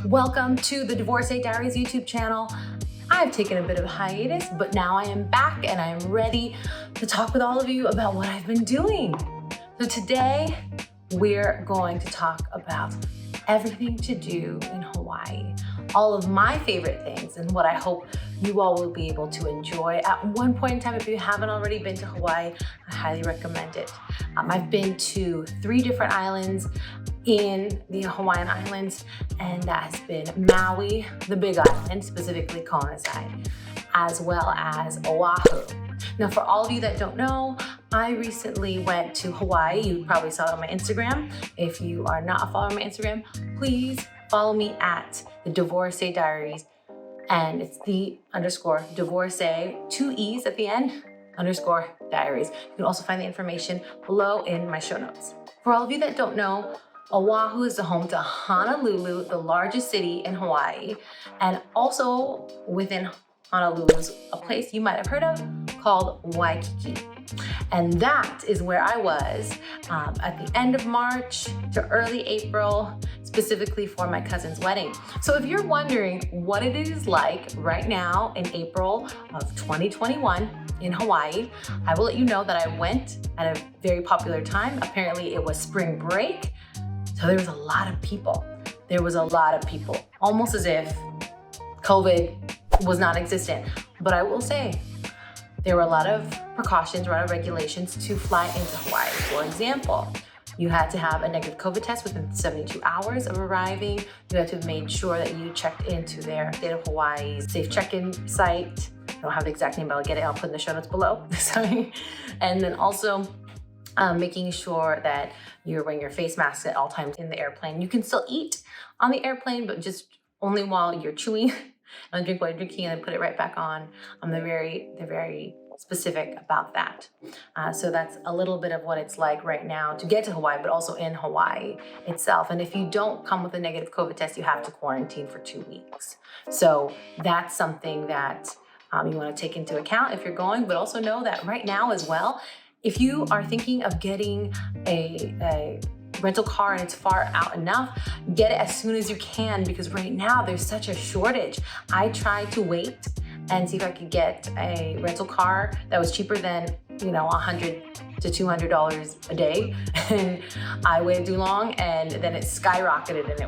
Welcome to the Divorcee Diaries YouTube channel. I've taken a bit of a hiatus, but now I am back and I am ready to talk with all of you about what I've been doing. So today, we're going to talk about everything to do in Hawaii. All of my favorite things and what I hope you all will be able to enjoy. At one point in time, if you haven't already been to Hawaii, I highly recommend it. I've been to 3 different islands in the Hawaiian Islands, and that has been Maui, the Big Island, specifically Kona side, as well as Oahu. Now, for all of you that don't know, I recently went to Hawaii. You probably saw it on my Instagram. If you are not following my Instagram, please follow me at the Divorcee Diaries, and it's the _ divorcee, 2 E's at the end, _ diaries. You can also find the information below in my show notes. For all of you that don't know, Oahu is the home to Honolulu, the largest city in Hawaii, and also within Honolulu's a place you might have heard of called Waikiki. And that is where I was at the end of March to early April, specifically for my cousin's wedding. So if you're wondering what it is like right now in April of 2021 in Hawaii, I will let you know that I went at a very popular time. Apparently it was spring break. So there was a lot of people. There was a lot of people, almost as if COVID was non-existent. But I will say, there were a lot of precautions, a lot of regulations to fly into Hawaii. For example, you had to have a negative COVID test within 72 hours of arriving. You had to have made sure that you checked into their State of Hawaii safe check-in site. I don't have the exact name, but I'll get it. I'll put in the show notes below. Sorry. And then also, making sure that you're wearing your face mask at all times in the airplane. You can still eat on the airplane, but just only while you're chewing and drink while you're drinking, and then put it right back on. They're very specific about that. So that's a little bit of what it's like right now to get to Hawaii, but also in Hawaii itself. And if you don't come with a negative COVID test, you have to quarantine for 2 weeks. So that's something that you want to take into account if you're going, but also know that right now as well, if you are thinking of getting a rental car and it's far out enough, get it as soon as you can, because right now there's such a shortage. I tried to wait and see if I could get a rental car that was cheaper than, $100 to $200 a day. And I waited too long, and then it skyrocketed, and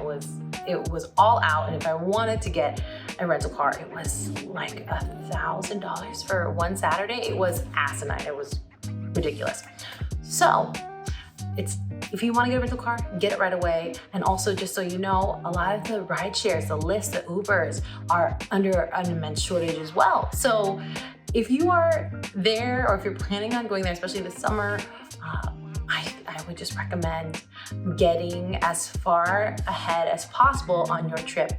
it was all out. And if I wanted to get a rental car, it was like $1,000 for one Saturday. It was asinine. It was ridiculous. So if you want to get a rental car, get it right away. And also, just so you know, a lot of the ride shares, the Lyfts, the Ubers are under an immense shortage as well. So if you are there, or if you're planning on going there, especially this summer, I would just recommend getting as far ahead as possible on your trip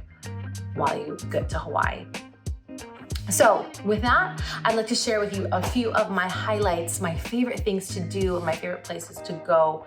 while you get to Hawaii. So with that, I'd like to share with you a few of my highlights, my favorite things to do, and my favorite places to go,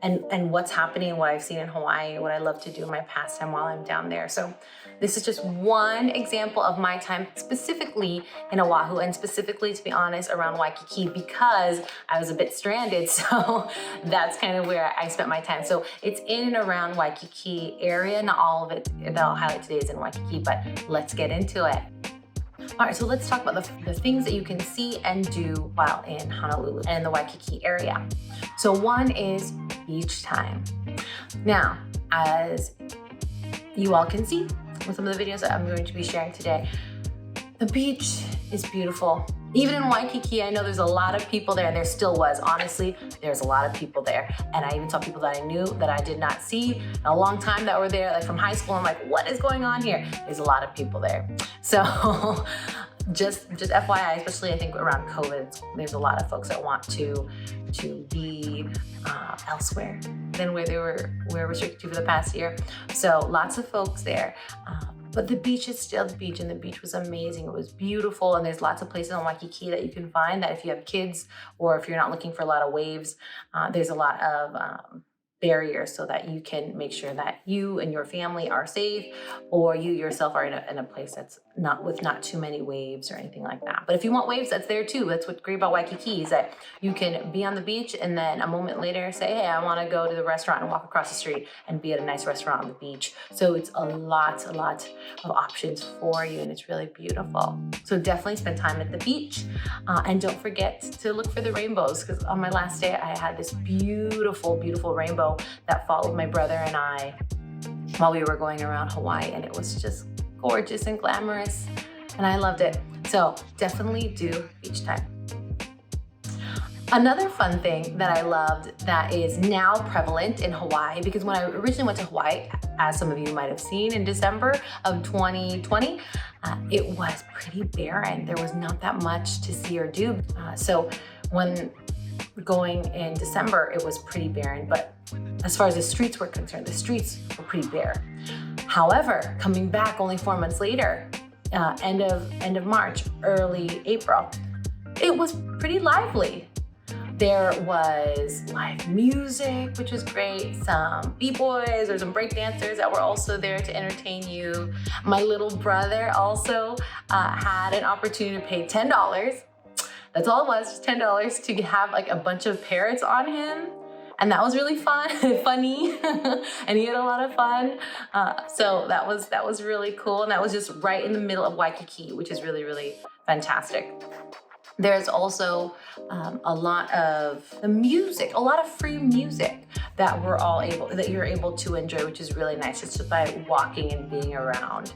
and what's happening, what I've seen in Hawaii, what I love to do in my pastime while I'm down there. So this is just one example of my time specifically in Oahu, and specifically, to be honest, around Waikiki, because I was a bit stranded. So that's kind of where I spent my time. So it's in and around Waikiki area. Not all of it that I'll highlight today is in Waikiki, but let's get into it. All right, so let's talk about the things that you can see and do while in Honolulu and in the Waikiki area. So one is beach time. Now, as you all can see with some of the videos that I'm going to be sharing today, the beach is beautiful. Even in Waikiki, I know there's a lot of people there, and there still was. Honestly, there's a lot of people there. And I even saw people that I knew that I did not see in a long time that were there, like from high school. I'm like, what is going on here? There's a lot of people there. So just FYI, especially I think around COVID, there's a lot of folks that want to be elsewhere than where they were restricted to for the past year. So lots of folks there. But the beach is still the beach, and the beach was amazing. It was beautiful, and there's lots of places in Waikiki that you can find that if you have kids, or if you're not looking for a lot of waves, there's a lot of barriers so that you can make sure that you and your family are safe, or you yourself are in a place that's not too many waves or anything like that. But if you want waves, that's there too. That's what's great about Waikiki, is that you can be on the beach and then a moment later say, hey, I want to go to the restaurant and walk across the street and be at a nice restaurant on the beach. So it's a lot of options for you, and it's really beautiful. So definitely spend time at the beach, and don't forget to look for the rainbows, because on my last day I had this beautiful rainbow that followed my brother and I while we were going around Hawaii, and it was just gorgeous and glamorous, and I loved it. So definitely do beach time. Another fun thing that I loved that is now prevalent in Hawaii, because when I originally went to Hawaii, as some of you might have seen in December of 2020, it was pretty barren. There was not that much to see or do. So when going in December, it was pretty barren, but as far as the streets were concerned, the streets were pretty bare. However, coming back only 4 months later, end of March, early April, it was pretty lively. There was live music, which was great, some b-boys or some break dancers that were also there to entertain you. My little brother also had an opportunity to pay $10. That's all it was, just $10 to have like a bunch of parrots on him. And that was really funny, and he had a lot of fun. So that was really cool. And that was just right in the middle of Waikiki, which is really fantastic. There's also a lot of music, a lot of free music that you're able to enjoy, which is really nice, just by walking and being around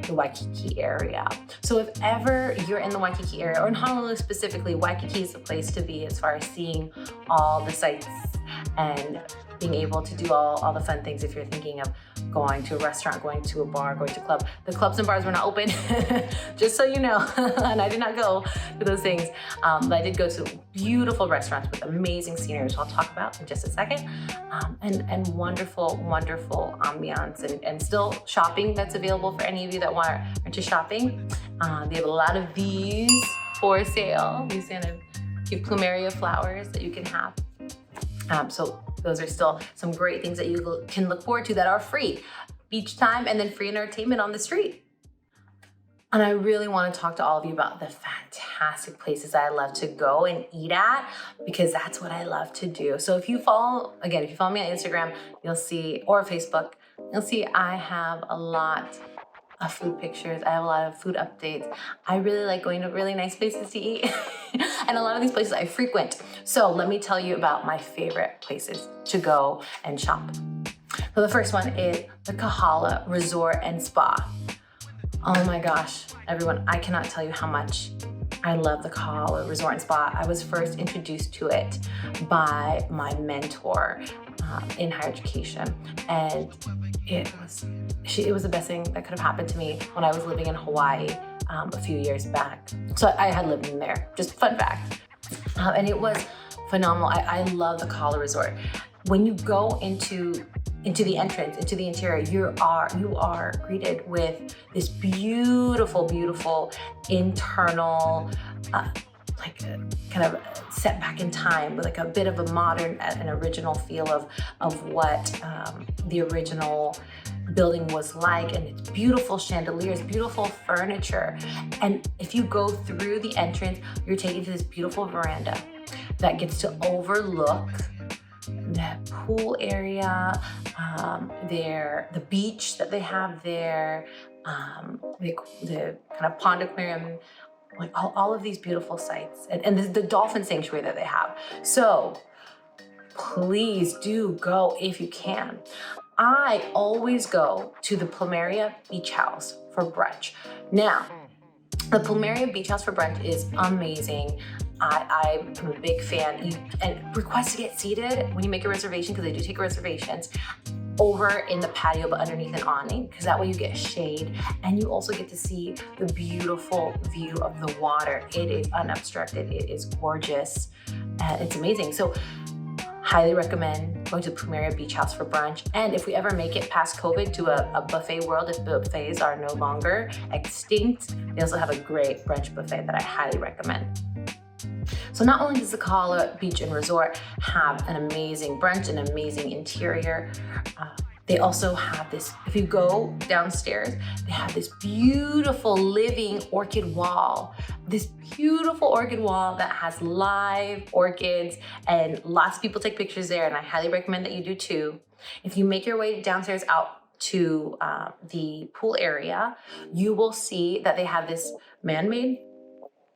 the Waikiki area. So if ever you're in the Waikiki area, or in Honolulu specifically, Waikiki is the place to be as far as seeing all the sights and being able to do all the fun things. If you're thinking of going to a restaurant, going to a bar, going to a club. The clubs and bars were not open, just so you know, and I did not go to those things. But I did go to beautiful restaurants with amazing scenery, which I'll talk about in just a second, and wonderful ambiance, and still shopping that's available for any of you that are into shopping. They have a lot of these for sale, these kind of cute plumeria flowers that you can have. So those are still some great things that you can look forward to that are free. Beach time, and then free entertainment on the street. And I really want to talk to all of you about the fantastic places I love to go and eat at, because that's what I love to do. So if you follow me on Instagram, you'll see, or Facebook, you'll see I have a lot of food pictures. I have a lot of food updates. I really like going to really nice places to eat. And a lot of these places I frequent. So let me tell you about my favorite places to go and shop. So the first one is the Kahala Resort and Spa. Oh my gosh, everyone, I cannot tell you how much I love the Kahala Resort and Spa. I was first introduced to it by my mentor in higher education, and it was the best thing that could have happened to me when I was living in Hawaii a few years back. So I had lived in there, just fun fact. And it was phenomenal. I love the Kahala Resort. When you go into the entrance, into the interior, you are greeted with this beautiful internal, like kind of set back in time, with like a bit of a modern and original feel of what the original building was like, and it's beautiful chandeliers, beautiful furniture. And if you go through the entrance, you're taken to this beautiful veranda that gets to overlook that pool area, the beach that they have there, the kind of pond aquarium, like all of these beautiful sights, and the dolphin sanctuary that they have. So please do go if you can. I always go to the Plumeria Beach House for brunch. Now, the Plumeria Beach House for brunch is amazing. I'm a big fan. And request to get seated when you make a reservation, because they do take reservations, over in the patio but underneath an awning, because that way you get shade, and you also get to see the beautiful view of the water. It is unobstructed, it is gorgeous, and it's amazing. So highly recommend going to the Plumeria Beach House for brunch. And if we ever make it past COVID to a buffet world, if buffets are no longer extinct, they also have a great brunch buffet that I highly recommend. So not only does the Kahala Beach and Resort have an amazing brunch, an amazing interior, they also have this, if you go downstairs, they have this beautiful living orchid wall. This beautiful orchid wall that has live orchids, and lots of people take pictures there, and I highly recommend that you do too. If you make your way downstairs out to the pool area, you will see that they have this man-made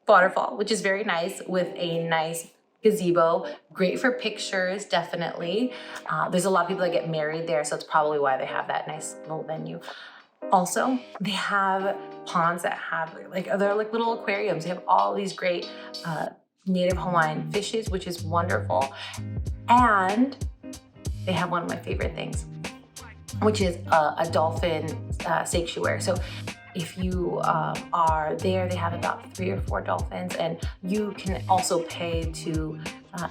waterfall, which is very nice, with a nice gazebo, great for pictures, definitely. There's a lot of people that get married there, so it's probably why they have that nice little venue. Also, they have ponds that have they're like little aquariums. They have all these great native Hawaiian fishes, which is wonderful. And they have one of my favorite things, which is a dolphin sanctuary. So if you are there, they have about 3 or 4 dolphins, and you can also pay to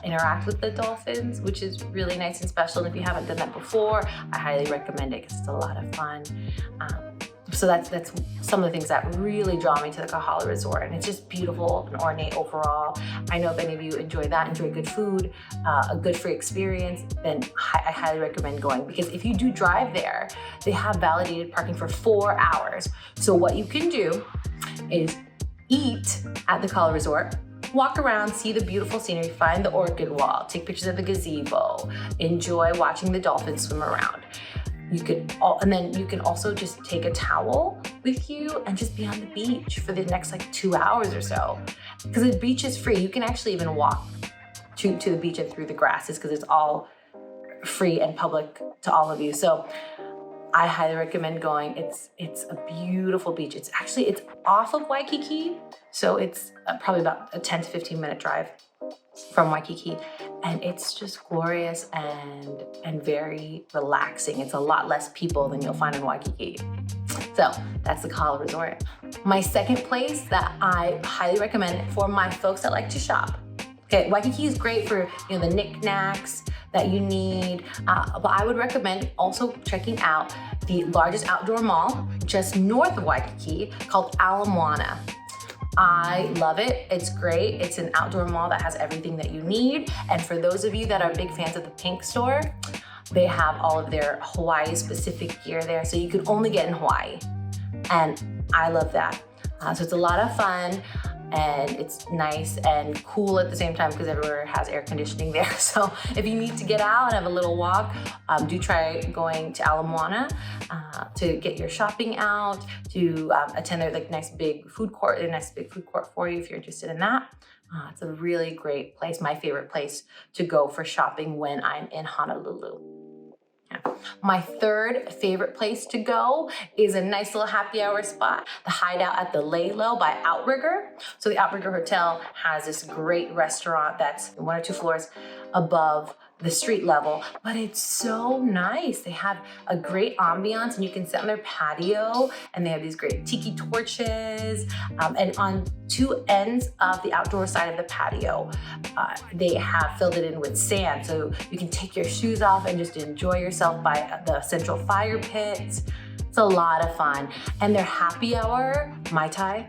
interact with the dolphins, which is really nice and special. And if you haven't done that before, I highly recommend it because it's a lot of fun. So that's some of the things that really draw me to the Kahala Resort, and it's just beautiful and ornate overall. I know if any of you enjoy that, enjoy good food, a good free experience, then I highly recommend going, because if you do drive there, they have validated parking for 4 hours. So what you can do is eat at the Kahala Resort, walk around, see the beautiful scenery, find the orchid wall, take pictures of the gazebo, enjoy watching the dolphins swim around. And then you can also just take a towel with you and just be on the beach for the next 2 hours or so. Because the beach is free. You can actually even walk to the beach and through the grasses, because it's all free and public to all of you. So I highly recommend going. It's a beautiful beach. It's off of Waikiki. So it's probably about a 10 to 15 minute drive from Waikiki, and it's just glorious and very relaxing. It's a lot less people than you'll find in Waikiki. So that's the Kahala Resort. My second place that I highly recommend for my folks that like to shop. Okay, Waikiki is great for the knickknacks that you need, but I would recommend also checking out the largest outdoor mall just north of Waikiki called Moana. I love it. It's great. It's an outdoor mall that has everything that you need. And for those of you that are big fans of the Pink store, they have all of their Hawaii specific gear there. So you can only get in Hawaii. And I love that. So it's a lot of fun, and it's nice and cool at the same time because everywhere has air conditioning there. So if you need to get out and have a little walk, do try going to Ala Moana to get your shopping out, to attend their nice big food court for you if you're interested in that. It's a really great place, my favorite place to go for shopping when I'm in Honolulu. My third favorite place to go is a nice little happy hour spot, the Hideout at the Laylow by Outrigger. So the Outrigger Hotel has this great restaurant that's 1 or 2 floors above the street level, but it's so nice. They have a great ambiance, and you can sit on their patio, and they have these great tiki torches, and on 2 ends of the outdoor side of the patio, they have filled it in with sand, so you can take your shoes off and just enjoy yourself by the central fire pit. It's a lot of fun, and their happy hour, Mai Tai,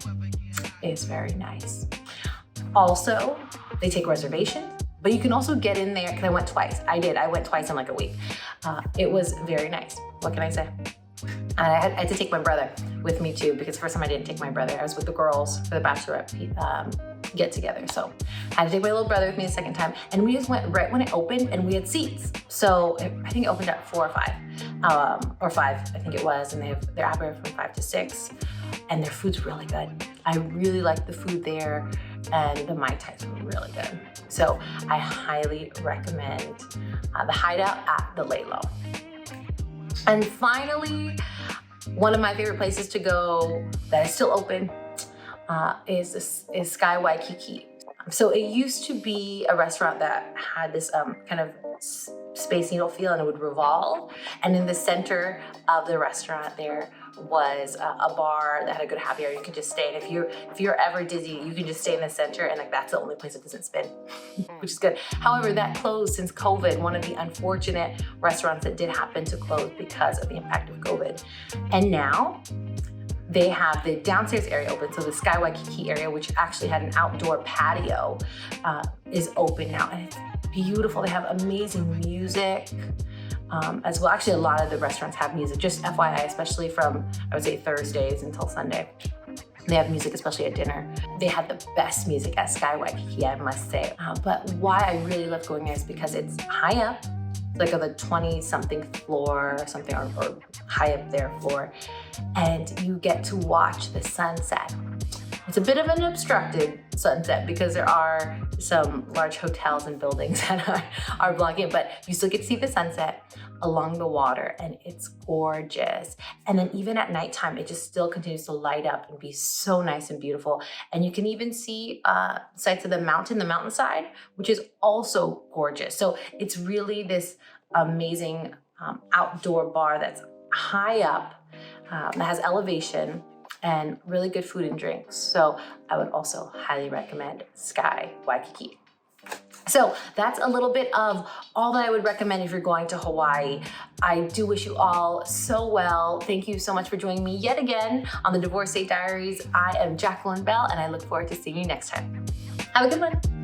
is very nice. Also, they take reservations, but you can also get in there, because I went twice. I went twice in a week. It was very nice. What can I say? And I had to take my brother with me too, because the first time I didn't take my brother. I was with the girls for the bachelorette get together. So I had to take my little brother with me the second time, and we just went right when it opened, and we had seats. So I think it opened at 4 or 5, or 5, I think it was, and they're operating from 5 to 6, and their food's really good. I really like the food there, and the Mai Tais are really good. So I highly recommend the Hideout at the Laylow. And finally, one of my favorite places to go that is still open is Sky Waikiki. So it used to be a restaurant that had this kind of Space Needle feel, and it would revolve. And in the center of the restaurant there was a bar that had a good happy hour. You could just stay, and if you're ever dizzy, you can just stay in the center, and that's the only place that doesn't spin, which is good. However, that closed since COVID, one of the unfortunate restaurants that did happen to close because of the impact of COVID. And now They have the downstairs area open, so the Sky Waikiki area, which actually had an outdoor patio, is open now, and it's beautiful. They have amazing music as well. Actually, a lot of the restaurants have music, just FYI, especially from, I would say, Thursdays until Sunday. They have music, especially at dinner. They had the best music at Sky Waikiki, I must say. But why I really love going there is because it's high up, like on the 20-something floor or something, or high up there floor, and you get to watch the sunset. It's a bit of an obstructed sunset because there are some large hotels and buildings that are blocking it, but you still get to see the sunset along the water, and it's gorgeous. And then even at nighttime, it just still continues to light up and be so nice and beautiful. And you can even see sights of the mountainside, which is also gorgeous. So it's really this amazing outdoor bar that's high up, that has elevation, and really good food and drinks. So I would also highly recommend Sky Waikiki. So that's a little bit of all that I would recommend if you're going to Hawaii. I do wish you all so well. Thank you so much for joining me yet again on the Divorcee Diaries. I am Jacqueline Belle, and I look forward to seeing you next time. Have a good one.